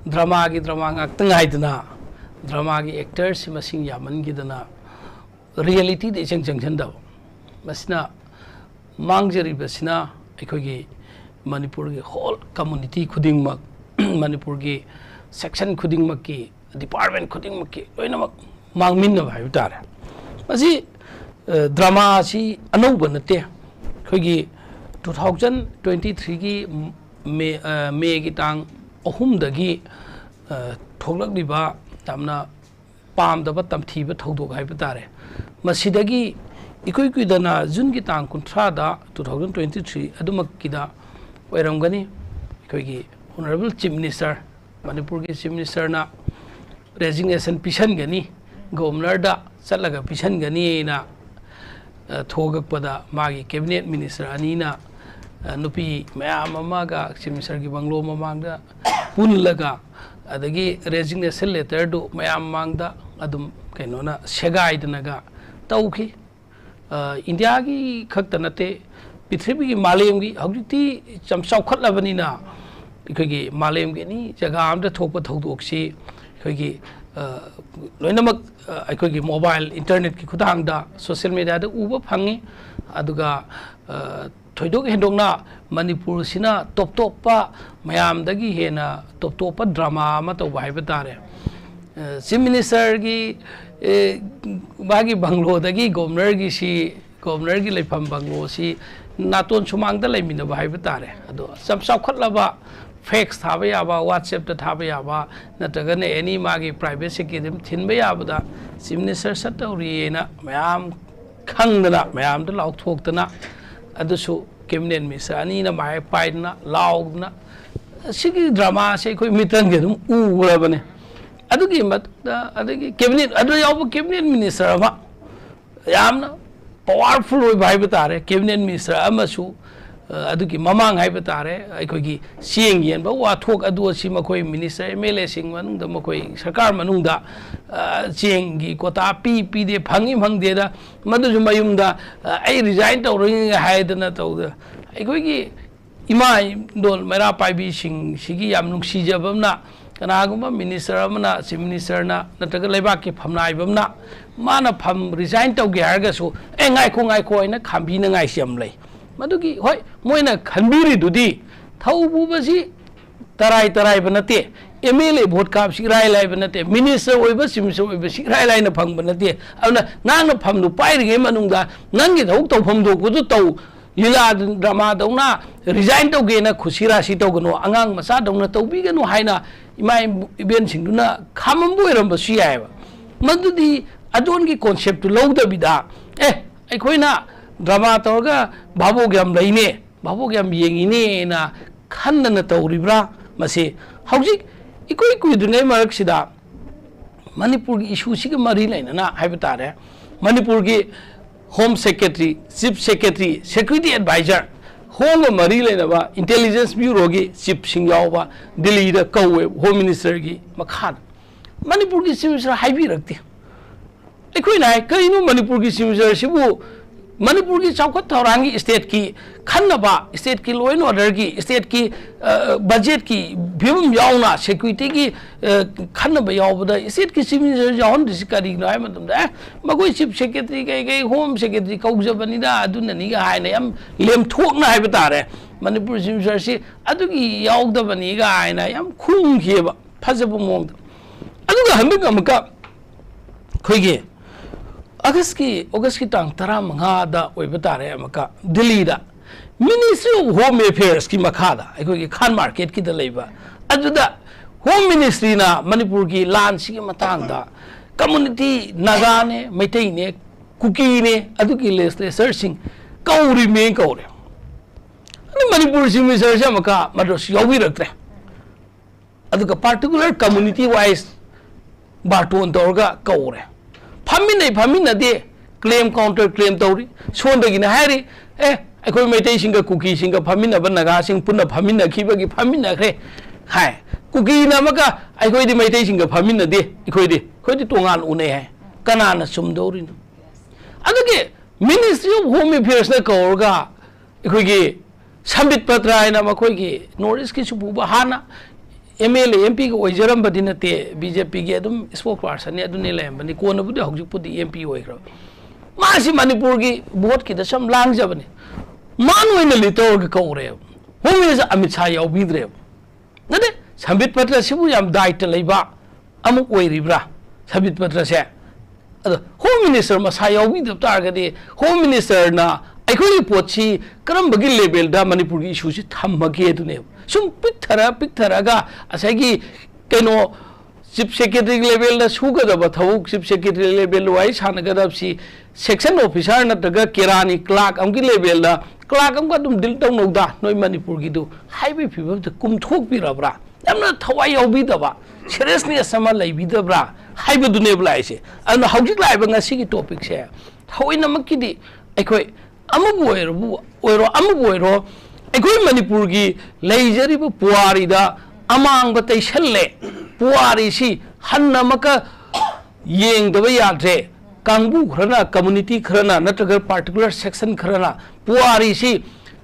drama ngaktangaidana drama gi actors masing yaman gidana reality de changchangda masna mangjari basina ekhoi Manipur gi whole community khuding mak Manipur gi section khuding mak ki department khuding mak ki loina mangmin na bhai tare masi drama si anouba nate khoi gi 2023 gi May gi tang ahum dagi thoklak diba tamna pam daba tamthiba thodok hai tare masidagi ikoi kuidana June gi tang kunthra da 2023 adumak kida oiramgani ikoi gi honorable chief minister Manipur gi chief minister na resignation pisan gani governor da chatlaga pisan gani na thogak pada magi cabinet minister anina nupi mayam amaga chief minister gi banglo mamangda punlaga adagi resignation letter do mayam mangda adum kainona segaidanaga tauki India gi khakta nate pithribi gi malem gi hawjiti chamchau khatlabani na ikoi malem gi ni jaga amda thokpa thodoksi ikoi loinamak ikoi mobile internet ki khudang da social media da uba phangi aduga thoidok hendongna Manipur sina top pa mayam dagi hena top pa drama ma to bai batare chief minister gi bagi banglo dagi governor gi si governor gi lepham banglo si naton sumang da leimina bai batare ado sam saukhatlaba fax thaba yaba WhatsApp ta thaba yaba nataga ne any magi private secretary thinba yaba da chief minister satawri na mayam khangdana mayam da lauk thoktana adusu cabinet minister ani na mai paidna laugna sigi drama se koi mitang ge dum urabane adugi matda adugi cabinet adu yaw cabinet minister ma yamna powerful oi bai batare cabinet minister amasu adugi mamang hai batare aikoi gi sieng yen ba wa thok adu si makoi minister MLA sing manung da makoi sarkar manung da sieng gi kota pi de phangi phangde da madu mayum da ai resign to ring hai da na to da aikoi gi imai dol mera pai bi sing sigi yam nung si jabamna kana gumba minister amna chief minister na nataga leba ki phamnai bamna mana pham resign to ge harga su ngai ko ina khambi na ngai siam lei madugi hoi moina khanbiri dudi thaubu basi tarai banate MLA vote kap sirai lai banate minister oiba simso oiba sirai lai na phang banate awna nang na pham nu pai ri manung da nang gi thau to pham do ko to lila drama dona resign to ge na khusira si to gno angang masa dona to bi gno haina imai ben singduna khamam boiram ba si ai ba madudi adon gi concept lo da bida aikoina drama torga babo gyam laine babo gyam yengine na khanna na tawribra mase hawjik ikoi dungai marak sida Manipur gi issue siga mari laina na haibitare Manipur gi home secretary chief secretary security advisor home mari laina ba intelligence bureau gi chief singyaw ba Delhi da kawe home minister gi makhan Manipur gi chief minister haibi rakti ikoi na kaino Manipur gi chief minister sibu Manipur ki chaukat thaurangi state ki khannaba state ki law and order ki state ki budget ki bhim yauna security ki khannaba yawbada state ki chief minister yawn disikari no ai matum da magoi chief secretary kai home secretary kaujabani da aduna ni ga haina yam lem thokna hai batare Manipur chief minister si adugi yawdabani ga haina yam khung kheba phajaba mong aduga hambe amka khoige August ki tang tara manga da oibatare amaka Delhi da Ministry of Home Affairs ki makada aikoi ki Khan market ki da leiba aduda Home Ministry na Manipur ki land si ki matang da community naga ne maitai ne kuki ne adu ki legislature sing kauri me kaure ani Manipur si minister sa maka madros yawi raktre aduga particular community wise barton dorga kaure Famina de claim counter claim tori sonda gina hari akoi maitai singa cookie singa famina banaga sing punna famina khibagi famina kre hai cookie na maka akoi di maitai singa famina de ikoi di tongan une hai kanana sumdori aduge Ministry of Home Affairs na kaurga ikoi gi sambit patra na makoi gi North East ki subu hana MLA MP को ओइजरम बदी नते BJP के अदुम spoke person ने अदुने लेमबनी कोन बुदि हौजिकपुदि MP ओइग्रो मासी मणिपुर की vote की दसम लांग जबने मान ओइना लिटो के कौरे होम मिनिस्टर अमित शाह याउबिद्रे नदे संबित पत्र सिबु याम दायित्व लैबा अमुक ओइरिब्रा संबित पत्र से अदो होम मिनिस्टर मसा याउबिदब तारगदि होम मिनिस्टर ना अखोई पोची करमबगी लेवल दा मणिपुर की इशू से थमगे दुने सुम पिक्थरागा असैगी कनो चीफ सेक्रेटरी लेवल दा सुगदब थौक चीफ सेक्रेटरी लेवल वाई सानगदब सी सेक्शन ऑफिसर नत्रगा केरानी क्लार्क अमगी लेवल दा क्लार्क अमगा दुम दिल तौनौदा नोय मणिपुर की दु हाइवे फिबम द कुमथोक बिरबरा यामना थवाई याउबिदबा सीरियसनेस अमा लैबिदबरा हाइबदुने ब्लाइसे अन हौजिक लाइबा ngasi की टॉपिक से थवई नमकिदि अखोई अमबु ओइरो अमबु ओइरो अखोई मणिपुर की लैजरिब पुवारीदा अमांग तैसल्ले पुवारी सी हन्नमक येंगदब याद्रे कांगबु खरना कम्युनिटी खरना नत्रगर पार्टिकुलर सेक्शन खरना पुवारी सी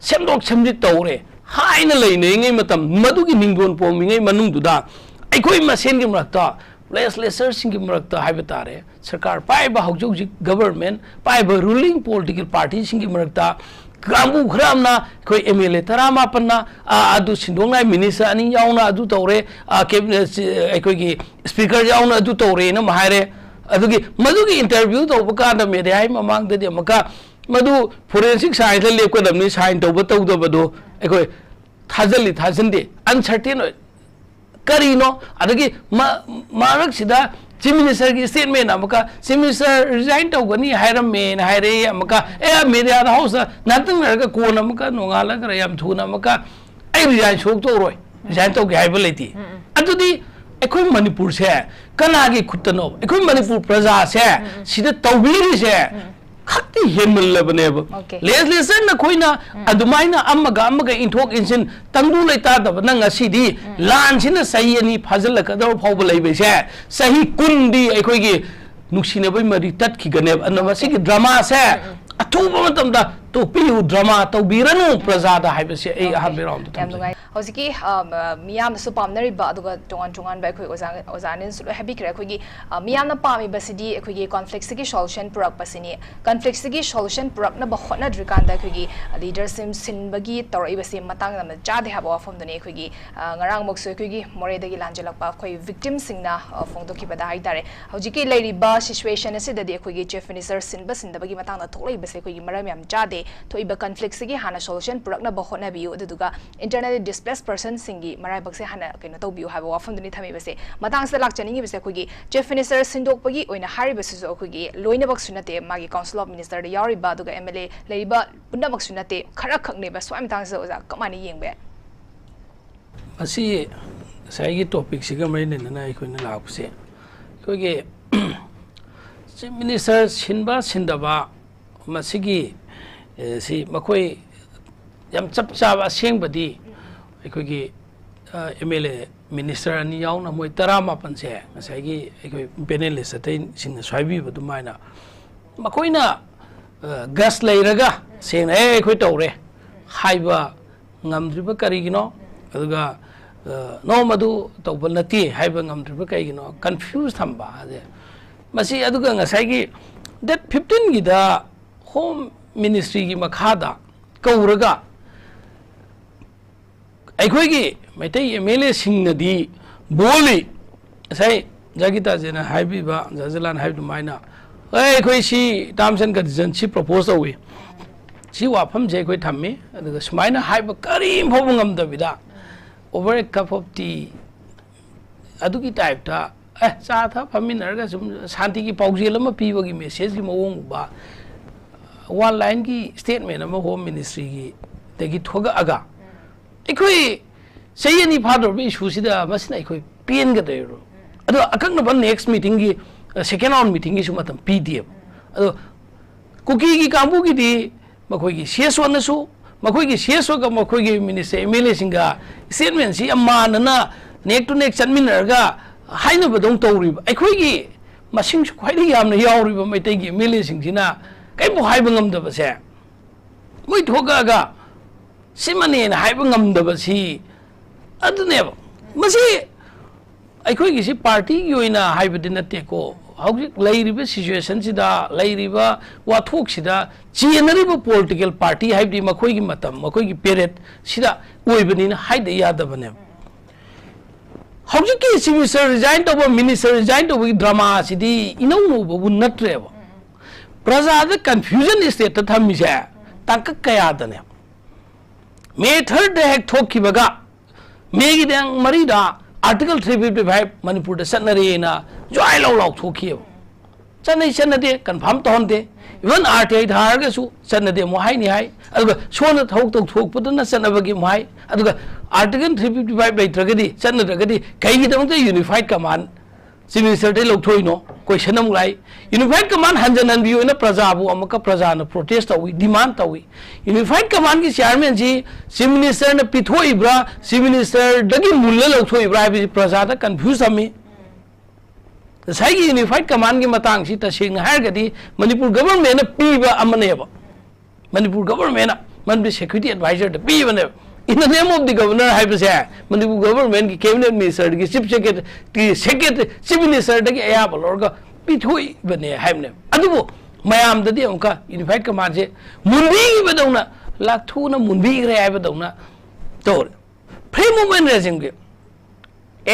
सेमदोक सेमजि तौरे हाइना लैनेङै मतम मदुगी निंगोन पोमिङै मनुंगदुदा अखोई मसेन की मरक्ता लेजिस्लेचर सिंह की मरक्ता हाइबे तारे सरकार पाइबा हौजौजिक गवर्नमेंट पाइबा रूलिंग पॉलिटिकल पार्टी सिंह की मरक्ता कांगबु खरामना कोई MLA तरामापन्ना अदु सिंदोंनाय मिनिस्टर अनि यावना अदु तौरे कैबिनेट अखोई की स्पीकर यावना अदु तौरे न माहारे अदुगी मदुगी इंटरव्यू तौब कांदा मीडिया हाइ ममांगददि अमका मदु फोरेंसिक साइंस लेपकदबनि साइन तौब तौदबदो अखोई थाजली अनसर्टेन करीनो अदगी मारक सिदा चीफ मिनिस्टर की स्टेटमेंट अमका चीफ मिनिस्टर रिजाइन तौगनी हायरमेन हायरे अमका ए मीडिया हाउस नतंग नरगा कोन अमका नोंगाला कर याम थुना अमका ए रिजाइन सोक तौरोय रिजाइन तौगे हाइबा लेती अदुदी अखोई मणिपुर से कनागी खुतनो अखोई मणिपुर प्रजा से सिदा तौबिरी से खक्ति हेमलबनेब लेजिस्लेशन नखोइना अदुमाइना अमगा इंथोक इंसिन तंगदु लेतादब नंगसिदी लानसिना सही अनि फाजलकदर फावब लैबेसे सही कुंदी अखोइगी नुक्सिनबय मरि तत्खिगनेब अनमसिगी ड्रामा से अथुबा मतमदा तोपियु ड्रामा तौबिरनु प्रजादा हाइबसे ए अहाबे राउंड तमजुगाई हौजिकी मियाम सु पामनरिबा अदुगा टोंगान बाय खोइ ओजानिन सु हैबिक्रे खोइगी मियामना पामी बसिदी खोइगी कॉन्फ्लिक्ट की सॉल्यूशन पुरक पसिनी कॉन्फ्लिक्ट की सॉल्यूशन पुरकना बखोना द्रिकांदा खोइगी लीडरशिप सिनबगी तौरइबसे मतांग नम जादे हाबो फमदने खोइगी ngarang mokso खोइगी मोरेदगी लांजलकपा खोइ विक्टिम सिंगना फोंदोखिबदा हाइतारे हौजिकी लेरिबा सिचुएशन असिददि खोइगी चीफ मिनिस्टर सिनबा सिनदबगी मतांगना थोलइबसे खोइगी मरम याम जादे थोइबा कॉन्फ्लिक्ट की हाना सॉल्यूशन पुरकना बखोना बियु अदुगा इंटरनल डिस्प्लेस पर्सन सिंगी मराइबक्से हाना केनो तौबियु हाबो वाफमदनि थमिबसे मतांगसे लाक्चनिंगी बसे खोइगी चीफ मिनिस्टर सिंदोकपगी ओइना हारिबसु खोइगी लोइनबक सुनते मागी काउंसिल ऑफ मिनिस्टर द यारिबा अदुगा MLA लेरिबा पुनमक सुनते खरा खकने बस स्वामी तांगसे ओजा कमानी येंबे असी साइगी टॉपिक सिगा मैनेना अखोइना लापसे खोइगे चीफ मिनिस्टर सिनबा सिंदबा मसिगी सी मखोई याम चप चाब असेंबदी अखोइगी MLA मिनिस्टर अनि याउना मोय 15 से ngसाइगी अखोइ पेनलिस्ट अतै सिंग स्वाइबीब दुमाइना मखोइना गस लैरगा सेंग ए अखोइ तौरे हाइबा ngamdriba karigino aduga no madu tawbal nati haiba ngamdriba kaigino confused thamba ade masi aduga ngasaigi that 15 gi da home ministry gi makhada kauraga अखोइगी Meitei MLA सिंगनदी बोली sai jagita jena haibiba jajalan haibu maina अखोइ सी terms and condition सी propose तौई सी वाफम जे अखोइ थम्मी अदुगा सुमाइना हाइब करीम फोब ngamdabida over a cup of tea अदुगी टाइप था चा था फमिनरगा सुम शांति की पाउजेल अमा पीबगी मेसेज की मवोंग बा वन लाइन की स्टेटमेंट अमा होम मिनिस्ट्री की तेगी थोगा अगा अखोइ सही नि फादर बे इशू सिदा मसिना अखोइ पेन ग देरो अदो अकंग बन नेक्स्ट मीटिंग की सेकेंड राउंड मीटिंग की सुमतम पीडीएफ अदो कुकी की कांबू की दी मखोइ की सीएस वनसु मखोइ की सीएस ग मखोइ की मिनिस्टर MLA सिंगा स्टेटमेंट सी अमानना नेक टू नेक चनमिनरगा हाइनो बदों तौरिब अखोइ की मसिंग ख्वाइदि यामना यावरिब मैतै की MLA सिंगसिना कैबो हाइब ngamdabase मोइ थोगागा सिमने हाइब ngamdabasi अदुनेब मसी अखोई किसी पार्टी की ओइना हाइबदि नते को हौजिक लैरिबा सिचुएशन सिदा लैरिबा वाथोक सिदा चेनरिबा पॉलिटिकल पार्टी हाइबदि मखोई की मतम मखोई की पीरियड सिदा ओइबनिना हाइद यादबने हौजिक की मिनिस्टर रिजाइन तब मिनिस्टर रिजाइन तब ड्रामा सिदी इनौ नोबु नत्रेबा प्रजाद कंफ्यूजन स्टेट थमिसे तंक कयादने मे 3 हेक थोखिबगा मेगी देंग मरीदा आर्टिकल 355 मनपुर सनरेना जोय लौ लौ थोखियो चनै चनदे कन्फर्म तोहनदे इवन आरटीआई धारगसु चनदे मोहाई नि हाई अदुगा सोना थौक तौ थोकपदना चनबगी मोहाई अदुगा आर्टिकल 355 लेत्रगदी चनदगदी कैगिदमते यूनिफाइड कमांड चीफ मिनिस्टर दे लौथोइनो क्वेश्चन अम लाई यूनिफाइड कमांड हंजन हनबियोना प्रजाबु अमक प्रजाना प्रोटेस्ट तौई डिमांड तौई यूनिफाइड कमांड की चेयरमैन जी चीफ मिनिस्टर ने पिथोइब्रा चीफ मिनिस्टर दगी मुल्ले लौथोइब्रा है प्रजादा कंफ्यूज अमी साइगी यूनिफाइड कमांड की मतंग सी तसेंग हारगदी मणिपुर गवर्नमेंट पीबा अमनेबा मणिपुर गवर्नमेंट मनबी सिक्योरिटी एडवाइजर द पीबने in the name of the governor hai bese manipur government ki cabinet minister ki chief secretary chief minister ki aya bolor ga pithoi bane haimne adubo mayam dadi amka unified command je munbi gi badawna lakhu na munbi gre ai badawna tor free movement regime ge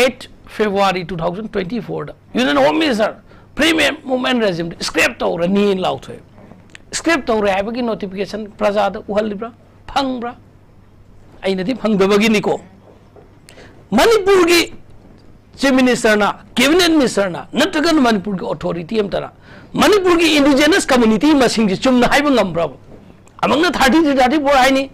8 February 2024 da union home minister free movement regime scrap tor ni law thoi scrap tor hai ba ki notification praja da uhal libra phangbra फंगदबगिनिको मणिपुर की chief minister ना cabinet minister ना नत्रगन मणिपुर की authority अमतरा मणिपुर की indigenous community मसिंग चुमना हाइब ngambra amangna 30 34 हाइनी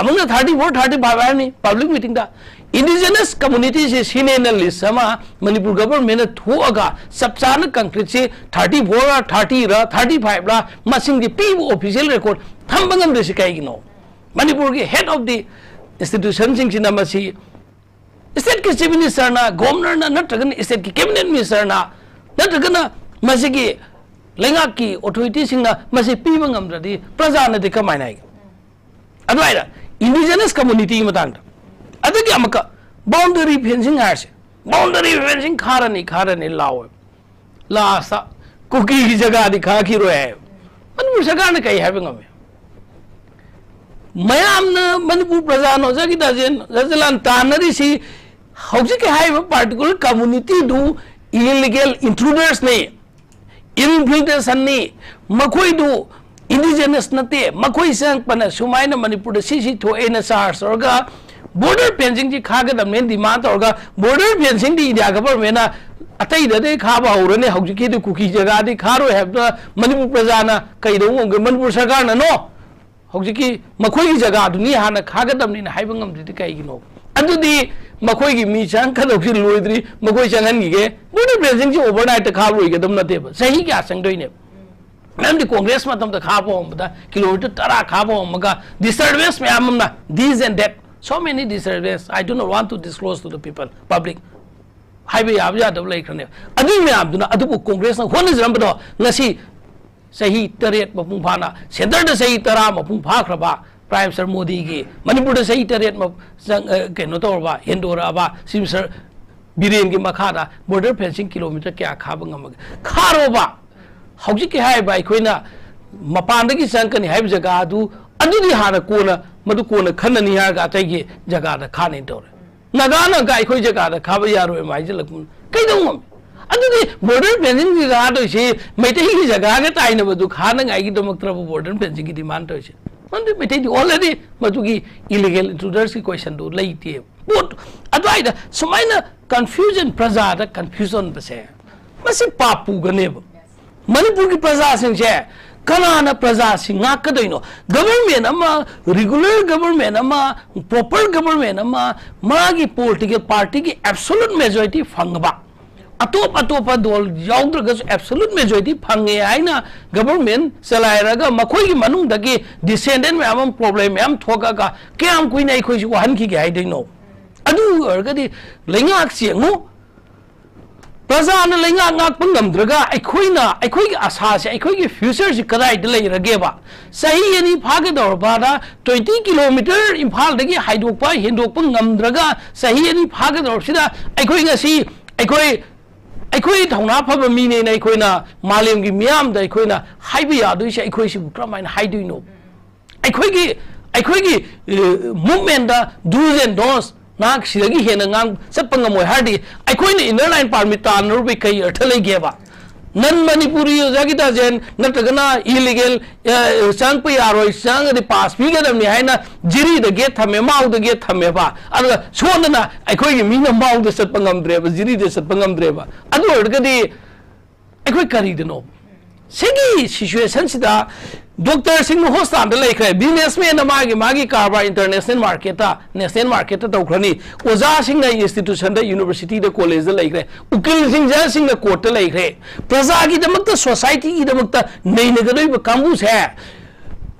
amangna 34 35 हाइनी पब्लिक मीटिंग दा इंडिजिनस कम्युनिटी से सिनेनल लिस्ट समा मणिपुर गवर्नमेंट ने थोगा सबचान कंक्रीट से 34 रा 30 रा 35 रा मसिंग दी पीबो ऑफिशियल रिकॉर्ड थंबंगम देसी काइगिनो मणिपुर की head of the institution state की चीफ मिनिस्टर ना गवर्नर ना नत्रगन स्टेट की कैबिनेट मिनिस्टर ना नत्रगन मसिगी लेंगा की अथॉरिटी सिंगना मसि पीबा ngamdradi प्रजा ने कमायना अदवाइरा इंडिजिनस कम्युनिटी की मतंग अदगी अमका बाउंड्री फेंसिंग हारसे बाउंड्री फेंसिंग खारनी लाओ लासा कुकी की जगह दिखा की रोए मनपुर सरकार ने कही है ngame मयामना मणिपुर प्रजा नोजगी दजेन जजलान तानरिसी हौजिक हाइबा पार्टिकुलर कम्युनिटी दु इलीगल इंट्रूडर्स ने इन्फिल्ट्रेशन ने मखोई दु इंडिजिनस नते मखोई संग पन सुमाइना मणिपुर सी थोएना चार्ज औरगा बॉर्डर फेंसिंग जी खागदम ने डिमांड औरगा बॉर्डर फेंसिंग दी इंडिया गवर्नमेंट ना अतई दे खाबा होरने हौजिक दु कुकी जगह दि खारो है मणिपुर प्रजा ना कइदो मणिपुर सरकार ना नो हौजिकी मखोई की जगह दुनी हाना खागदमनी हाइबा ngamdri काइगिनो अदुदी मखोई की मी चांग खदोखि लोइद्री मखोई चांगन गिगे बॉर्डर फेंसिंग जी ओवरनाइट खाब रोइगे दम नतेब सही क्या संगदोइने मैम कांग्रेस मतम द खाबो हमदा किलोमीटर 10 खाबो हमगा डिस्टर्बेंस में आमना this and that so many disturbance I do not want to disclose to the people public हाइबे याबजा दब लेखने अदु में आबदुना अदुबु कांग्रेस ना होन जरमबदो ngasi सही तरेट मपुंग फाना सेंटर द सही तरा मपुंग फाख्रबा प्राइम मिनिस्टर मोदी की मणिपुर द सही तरेट केनो तौरबा हेंदोराबा सिमसर बिरेन की मखादा बॉर्डर फेंसिंग किलोमीटर क्या खाब ngam खारोबा हौजिक के हाइबा अखोइना मपानदगी संकनी हाइब जगह अदु अदुदी हाना कोना मदु कोना खननी हागा तैगे जगह द खाने तौर नगाना का अखोइ जगह द खाब यारो माइजलकुन कैदोंगम अदुदी बॉर्डर फेंसिंग की जगह तो से मैतै की जगह के ताइना बदु खाना गाई की दमकत्र बॉर्डर फेंसिंग की डिमांड तो से मंदे मैतै दी ऑलरेडी मदु की इलीगल इंट्रूडर्स की क्वेश्चन दो लेते बोट अदवाइदा सुमाइना कंफ्यूजन प्रजा द कंफ्यूजन बसे मसे पापू गनेब मणिपुर की प्रजा सिंह से कनाना प्रजा सिंह ngakadino गवर्नमेंट अमा रेगुलर गवर्नमेंट अमा प्रॉपर गवर्नमेंट अमा मागी पॉलिटिकल पार्टी की एब्सोल्यूट मेजॉरिटी फंगबा अतोप अतोप दोल याउद्रगस एब्सोल्यूट मेजॉरिटी फंगे आइना गवर्नमेंट चलायरगा मखोई की मनुंग दगी डिसेंडेंट में आम प्रॉब्लम में थोका क्याम कुइना इखोइ सि हनखि के हाइदैनो अदु अरगदी लेंगाक सिंगु प्रजा ने लेंगा ngakpa ngamdraga अखोई की आशा से अखोई की फ्यूचर से कदाई द लेरगेबा सही यानी फागदौरबादा 20 किलोमीटर इम्फाल दगी हाइदोकपा हेंदोकपा ngamdraga सही यानी फागदौरसिदा अखोई ngasi ꯑꯩꯈꯣꯏ ꯊꯧꯅꯥ ꯐꯕ ꯃꯤꯅꯦꯅ ꯑꯩꯈꯣꯏꯅ ꯃꯥꯂꯦꯝꯒꯤ ꯃꯤꯌꯥꯝꯗ ꯑꯩꯈꯣꯏꯅ ꯍꯥꯏꯕ ꯌꯥꯗꯣꯏꯁꯦ ꯑꯩꯈꯣꯏꯁꯤꯕꯨ ꯀꯔꯝꯍꯥꯏꯅ ꯍꯥꯏꯗꯣꯏꯅꯣ ꯑꯩꯈꯣꯏꯒꯤ ꯃꯨꯚꯃꯦꯟꯗ ꯗꯨꯁ ꯑꯦꯟ ꯗꯣꯟꯁ ꯅꯍꯥꯛ ꯁꯤꯗꯒꯤ ꯍꯦꯟꯅ ꯆꯠꯄ ꯉꯝꯃꯣꯏ ꯍꯥꯏꯔꯗꯤ ꯑꯩꯈꯣꯏꯅ ꯏꯟꯅꯔ ꯂꯥꯏꯟ ꯄꯥꯔꯃꯤꯠ ꯇꯥꯟꯅꯔꯨꯕꯩ ꯀꯩ ꯑꯔꯊ ꯂꯩꯒꯦꯕ नन मणिपुरी जागी ताजेन नटगना इलीगल चंग पे यारो चंग दे पास भी गदम नि है ना जिरी द गेट थमे माउ द गेट थमे बा अद सोनना अखोई गी मीना माउ द सत पंगम द्रे बा जिरी दे सत पंगम द्रे बा अद ओरगदी अखोई करी दनो सिगी सिचुएशन सिदा डॉक्टर सिंह हॉस्पिटल द लेखरे बिजनेसमैन मागी कारबार इंटरनेशनल मार्केट नेशनल मार्केट तौखरनी ओजा सिंह इंस्टीट्यूशन द यूनिवर्सिटी द कॉलेज द लेखरे उकिल सिंह जज सिंह द कोर्ट द लेखरे प्रजा की दमक सोसाइटी की दमक नैनगदोइब कांगू से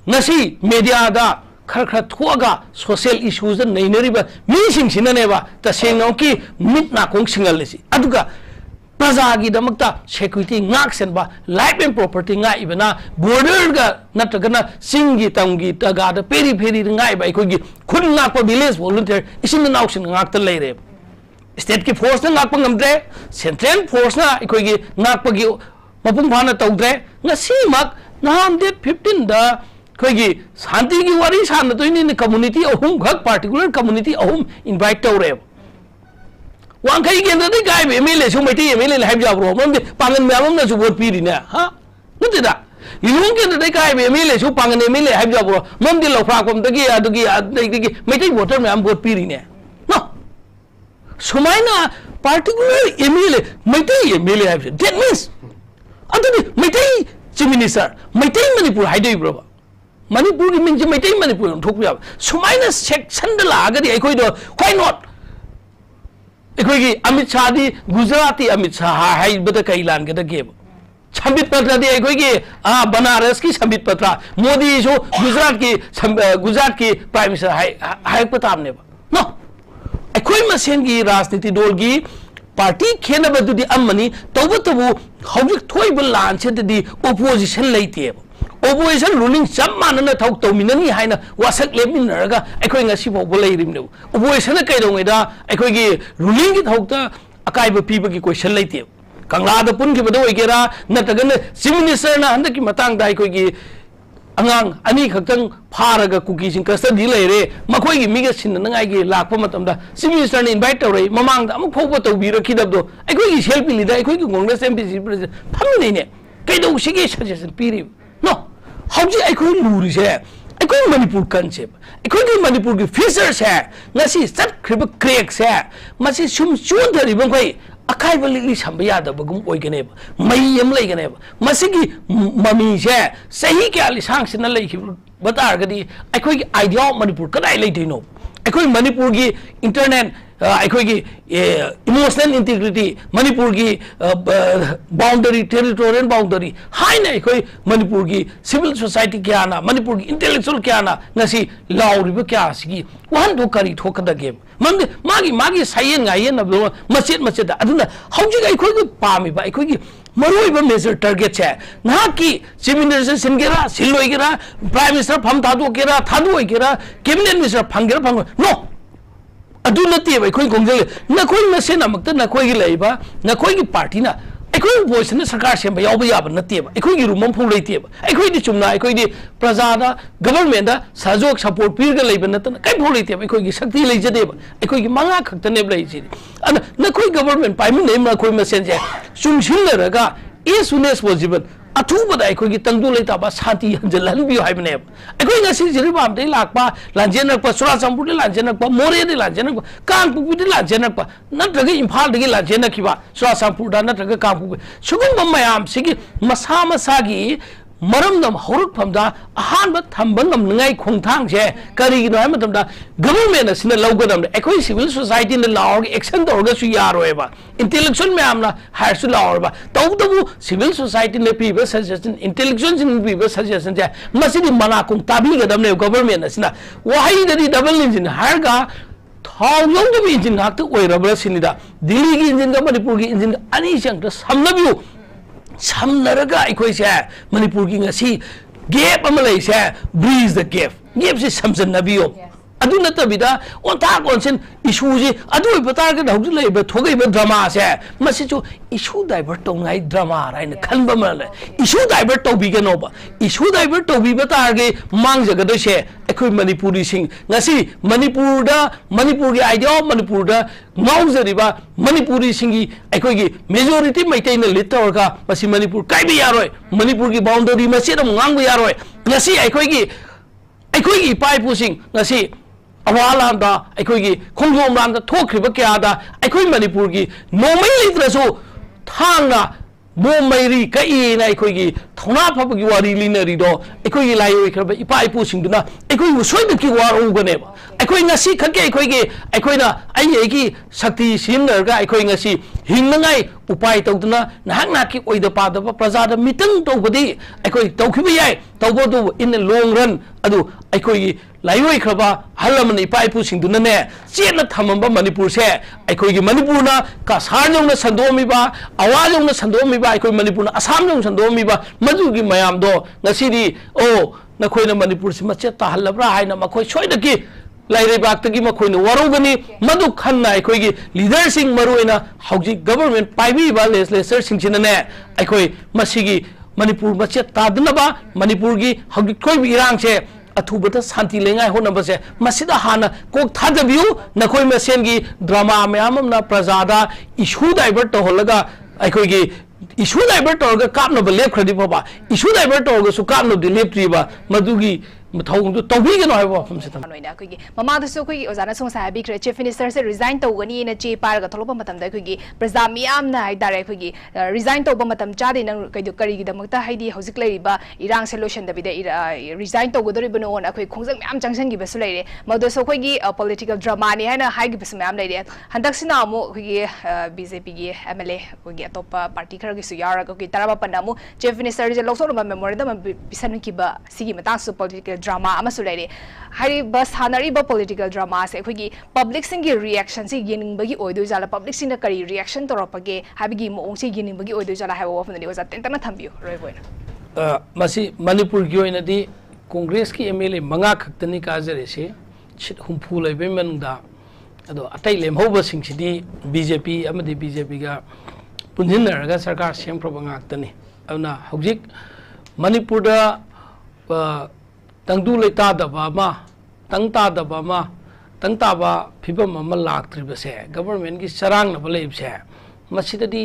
नसी मीडिया दा खर खर थोगा सोशल इश्यूज द नैनरिब मीसिंग सिननेबा तसेंगौ की मिट नाकोंग सिंगलसी अदुगा प्रजा की दमकता सिक्योरिटी नाक्सेनबा लाइफ एंड प्रॉपर्टी गाइबना बॉर्डर गा नटगना सिंगी तंगी तगा द पेरी पेरी गाइबा अखोगी खुद नाप विलेज वॉलंटियर इसिन नाउसिन गाक्ता लेरे स्टेट की फोर्स ना नाप ngमद्रे सेंट्रल फोर्स ना अखोगी नापगी मपुंग फाना तौद्रे ngasimak नाम डेट 15 दा अखोगी शांति की वारी सान तोइनि कम्युनिटी अहुम घक पार्टिकुलर कम्युनिटी अहुम इनवाइट तौरे वांखई केंद्र दे गाय एमएलए सु मैती एमएलए हाइब जाब्रो मम पांगन म्यामम ना सुबोट पीरिने हा नतेदा लिलुंग केंद्र दे गाय एमएलए सु पांगन एमएलए हाइब जाब्रो मम दि लौफ्राकोम दगी अदगी मैती वोटर म्याम वोट पीरिने नो सुमाइना पार्टिकुलर एमएलए मैती एमएलए हाइब दैट मींस अदगी मैती चीफ मिनिस्टर मैती मणिपुर हाइदोइब्रो मणिपुर की मिंज मैती मणिपुर थोकबिया सुमाइना सेक्शन द लागदी अखोइ दो व्हाई नॉट अखोगी अमित शाह दी गुजराती अमित शाह हाई बद कई लान के दगे संबित पत्र दी अखोगी बनारस की संबित पत्र मोदी जो गुजरात की प्राइम मिनिस्टर हाई पताम ने नो अखोई मसेन की राजनीति दल की पार्टी खेनबदुदी अमनी तौबतबु हौजिक थोइब लान से दी ओपोजिशन लेते ओपोजिशन रूलिंग सब मानना थौक तौमिननी हाइना वासक लेमिनरगा अखोई ngasi फाउबो लेरिमने ओपोजिशन कैदोंगैदा अखोगी रूलिंग की थौकता अकाइब पीबगी क्वेश्चन लेते कंगलाद पुनगिबदो ओइगेरा नतगन चीफ मिनिस्टर ना हंदकी मतंगदा अखोगी अंगांग अनी खक्तंग फारगा कुकी सिंग कस्टडी लेरे मखोगी मिगे सिननगाइगी लाखप मतमदा चीफ मिनिस्टर ने इनवाइट तौरे ममांगदा अमुक फाउबो तौबिरखिदबदो अखोगी सेल्फी लीडर अखोगी कांग्रेस एमपी प्रेसिडेंट फमनेने कैदो सिगे सजेशन पीरि नो हौजी अखोई लूरिसे अखोई मणिपुर कंसेप्ट अखोई मणिपुर की फीचर्स है ngasi चटख्रिब क्रेक्स है मसी सुम चोंधरिब खै अखाइब लिली संब यादबगुम ओइगनेब मई यम लेगनेब मसिगी ममी से सही के लिसांग सिन लेखिब बतारगदी अखोई की आइडिया ऑफ मणिपुर कदाइ लेदिनो अखोई मणिपुर की इंटरनेट अखोई की इमोशनल इंटीग्रिटी मणिपुर की बाउंड्री टेरिटोरियल बाउंड्री हाइना अखोई मणिपुर की सिविल सोसाइटी क्या ना मणिपुर की इंटेलेक्चुअल क्या ना ngasi लाउरिब क्या सिगी वहन दो करी थोकदगे मंग मागी सायन गायन न मचेत अदुना हौजिग अखोई की पामिबा अखोई की मरोइब मेजर टारगेट है ना की चीफ मिनिस्टर सिनगेरा सिलोइगेरा प्राइम मिनिस्टर फम थादोगेरा थादोइगेरा कैबिनेट मिनिस्टर फंगेरा फंग नो अदु नतेब अखोई गोंजल नखोई मसेन अमक्त नखोई लेबा नखोई की पार्टी ना अखोई वॉइस ने सरकार सेम याब याब नतेब अखोई की रूम फौ लेतेब अखोई दी चुमना अखोई दी प्रजा दा गवर्नमेंट दा सहयोग सपोर्ट पीरगा लेब नतन कै फौ लेतेब अखोई की शक्ति लेजदेब अखोई की मंगा खक्तने लेजि अन नखोई गवर्नमेंट पाइम नेम नखोई मसेन जे चुमसिलरगा एज सुन एज पॉसिबल अथुबदा अखोई तंगदु लेताबा शांति हंजलहनबियो हाइबने अखोई ngasi जिरिबाम दे लाकपा लांजेनकपा सुराचंपुर दे लांजेनकपा मोरे दे लांजेनकपा कांगपुर दे लांजेनकपा नत्रगे इम्फाल दे लांजेनकिबा सुराचंपुर दा नत्रगे कांगपुर सुगुम मयाम सिगी मसा मसागी मरमदम हौरकफमदा अहानब थंबंगम नंगाई खोंथांग से करिगिनो है मतमदा गवर्नमेंट असिना लौगदम अखोई सिविल सोसाइटी ने लाओग एक्शन तौरगसु यारोयबा इंटेलेक्चुअल मैमना हायरसु लाओरबा तौदबु सिविल सोसाइटी ने पीबा सजेशन इंटेलेक्चुअल सिन पीबा सजेशन जे मसिदि मनाकुम ताबिगदमने गवर्नमेंट असिना वाहिदि डबल इंजिन हायरगा थाव लौदबि इंजिन हाक्त ओइरबरा सिनिदा दिल्ली की इंजिन का मणिपुर की इंजिन अनि संग समनबियो समनरगा अखोई से मणिपुर की ngasi गैप अम लेसे ब्रीज द गैप से समजनबियो अदु नतबिदा ओंता कोनसेन इशू जी अदु बता के हौज लेबा थोगैबा ड्रामा से मसी जो इशू डाइवर्ट तौनाय ड्रामा राइन खनबा मले इशू डाइवर्ट तौबिगनोबा इशू डाइवर्ट तौबिबा तागे मांगजगदसे अखोय मणिपुरी सिंह ngasi मणिपुर की आइडिया मणिपुर माउजरिबा मणिपुरी सिंगी अखोय की मेजॉरिटी मैतैना लीड तौरगा मसी मणिपुर काइबा यारोय मणिपुर की बाउंड्री मसी दम ngang यारोय ngasi अखोय की इपाइपुसिंग ngasi अवालांदा अखोय की खोंगोम लांदा थोखरिबा क्यादा अखोय मणिपुर की नोमै लिद्रसो थांगना बोमैरी कईना अखोय की थौना फबगी वारी लिनरिदो अखोय की लायोय खरबा इपाइपुसिंगदुना अखोय उसोयद की वारोगनेबा अखोय ngasi खके अखोय की अखोयना आई शक्ति सिनरगा अखोय ngasi हिंगनाय उपाय तौदना नाहना की ओइदा पादबा प्रजादा मिटंग तौबदी अखोय तौखिबा याय तौबदु इन लॉन्ग रन अदु अखोय की लायोय खरबा हलमन इपाइपुसिंगदुनने चेना थमंबा मणिपुर से अखोय की मणिपुरना कासारजोंना संदोमिबा आवाजोंना संदोमिबा अखोय मणिपुरना असमजों संदोमिबा मजुगी मयामदो ngasiदी ओ नखोयना मणिपुर से मचे ताहलब्रा हायना मखोय सोयदकी लाइरेबाक्तगी मखोयना वरोगनी मदु खन्ना अखोय की लीडर सिंग मरुइना हौजी गवर्नमेंट पाइबीबा लेजिस्लेचर सिंगसिनने अखोय मसिगी मणिपुर मचे तादनबा मणिपुर की हौजी खोयबी इरांग से अथुबत शांति लेंगाय होनबसे मसिदा हाना कोक थादबियु नखोय मसेनगी ड्रामा मयामना प्रजादा इशू डाइवर्ट तोहलगा अखोय की इशू डाइवर्ट तोरगा कापनब लेपखरदि फबा इशू डाइवर्ट तोरगा सु कापनब लेपत्रिबा मदुगी मथौंदु तौबिगनो हायबो फम से तम नोइना कोगी ममादसु कोगी ओजाना सोंसा हाबिख्रे चीफ मिनिस्टर से रिजाइन तौगनी ने चे पारगा थलोबा मतम दा कोगी प्रजा मियामना हाय दारे कोगी रिजाइन तौबा मतम चादे नंग कइदु करिगी दमकता हाइदी हौजिक लैरिबा इरांग सोल्यूशन दबिदे रिजाइन तौगदरिबनो ओन अखोय खोंजंग म्याम चंगसंगी बसु लैरे मदसु कोगी पॉलिटिकल ड्रामा ने हायना हाइगी बसु म्याम लैरे हंदक्सिना अमु कोगी बीजेपी की एमएलए कोगी अतोपा पार्टी खरगी सु यारा कोगी तराबा पन्नामु चीफ मिनिस्टर जे लोसोलबा मेमोरेंडम पिसनकिबा सिगी मतासु पॉलिटिकल ड्रामा अमसुलैरे हारी बस हानरीबा पॉलिटिकल ड्रामा से अखोगी पब्लिक सिंगी रिएक्शन से येनिंगबगी ओइदो जाला पब्लिक सिंग करी रिएक्शन तोरपगे हाबिगी मोंग से येनिंगबगी ओइदो जाला हाइबो वफनदि ओजा तेंतना थंबियो रोयबोइना मसी मणिपुर की ओइनदि कांग्रेस की एमएलए मंगा खक्तनी काजरे से सिट हुमफु लैबे मनदा अदो अतै लेमहौबा सिंगसिदि बीजेपी अमदि बीजेपी गा पुंजिनरगा सरकार सेमप्रबा ngaktani अना हौजिक मणिपुर दा तंगदू लेतादबा मा तंगतादबा मा तंगताबा फिबम अमा लाक्त्रिबसे गवर्नमेंट की सरांगनबा लेबसे मसिददि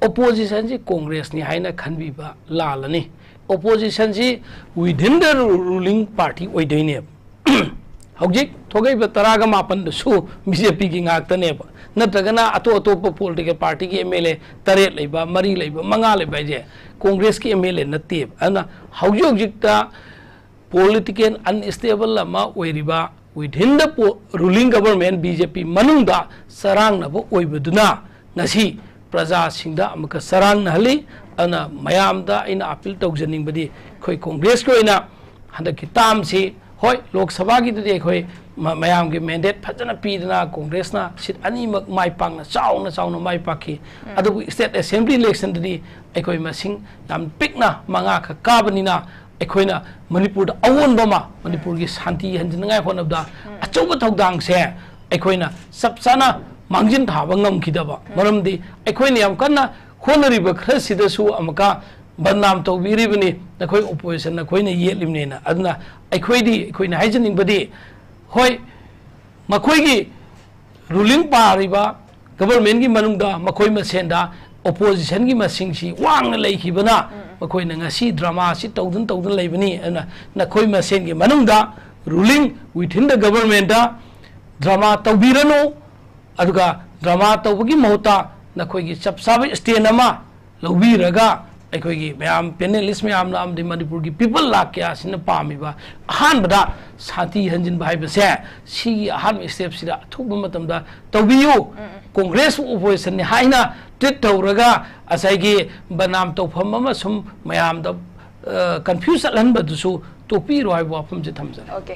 ओपोजिशन जी कांग्रेस नि हाइना खनबिबा लालनी ओपोजिशन जी विदिन द रूलिंग पार्टी ओइदैने हौजिक थोगैबा तरागा मापन दसु बीजेपी की ngaktनेबा नत्रगना अतोप पॉलिटिकल पार्टी की एमएलए तरेत लेबा मरी लेबा मंगा लेबा जे कांग्रेस की एमएलए नतेब अना हौजिकता political unstable lama oiriba within the ruling government BJP manungda sarang na bo oibaduna ngasi praja singda amaka sarang nahali ana mayam da ina appeal tawjaning badi khoi congress ko ina handa ki tam si hoi lok sabha gi de khoi mayam gi mandate phajana pidana congress na sit ani mak mai pang na chauna mai pakhi adu state assembly election di khoi masing yam pikna manga kha kabanina अखोइना Manipur अवोनबमा Manipur की शांति हंजनगाय होनबदा अचौब थौदांग से अखोइना सबसाना मांगजिन थाबा ngमखिदबा मरमदि अखोइना याम कन्ना होनरिबा खरसिदसु अमका बदनाम तौबिरिबनि नखोइ opposition नखोइना येलिमनेना अदना अखोइना हाइजनिंगबदि होय मखोइगी ruling Paribas government की मनुंगदा मखोइ मसेंदा opposition की मसिंगसी वांगना लैखिबना मखोइना ngasi drama si tौदन लेबनी नखोइ मसेन की मनुंगदा रूलिंग विथिन द गवर्नमेंट दा ड्रामा तौबिरनो अदुगा ड्रामा तौबगी महता नखोइगी चपसाब स्टेन अमा लौबिरगा अखोइगी मयाम पैनलिस्ट मयाम नाम दि मणिपुर की पीपल लाख क्या सिन पामिबा अहानबदा शांति हंजिन बाइबसे सिगी अहान स्टेप सिदा थुब मतमदा तौबियो कांग्रेस ओपोजिशन ने हाइना ट्वीट तौरगा असाइगी बनाम तौफम अमा सुम मयाम द कंफ्यूज चलहनबदुसु तोपीरो हाइबो वाफम जे थमजन ओके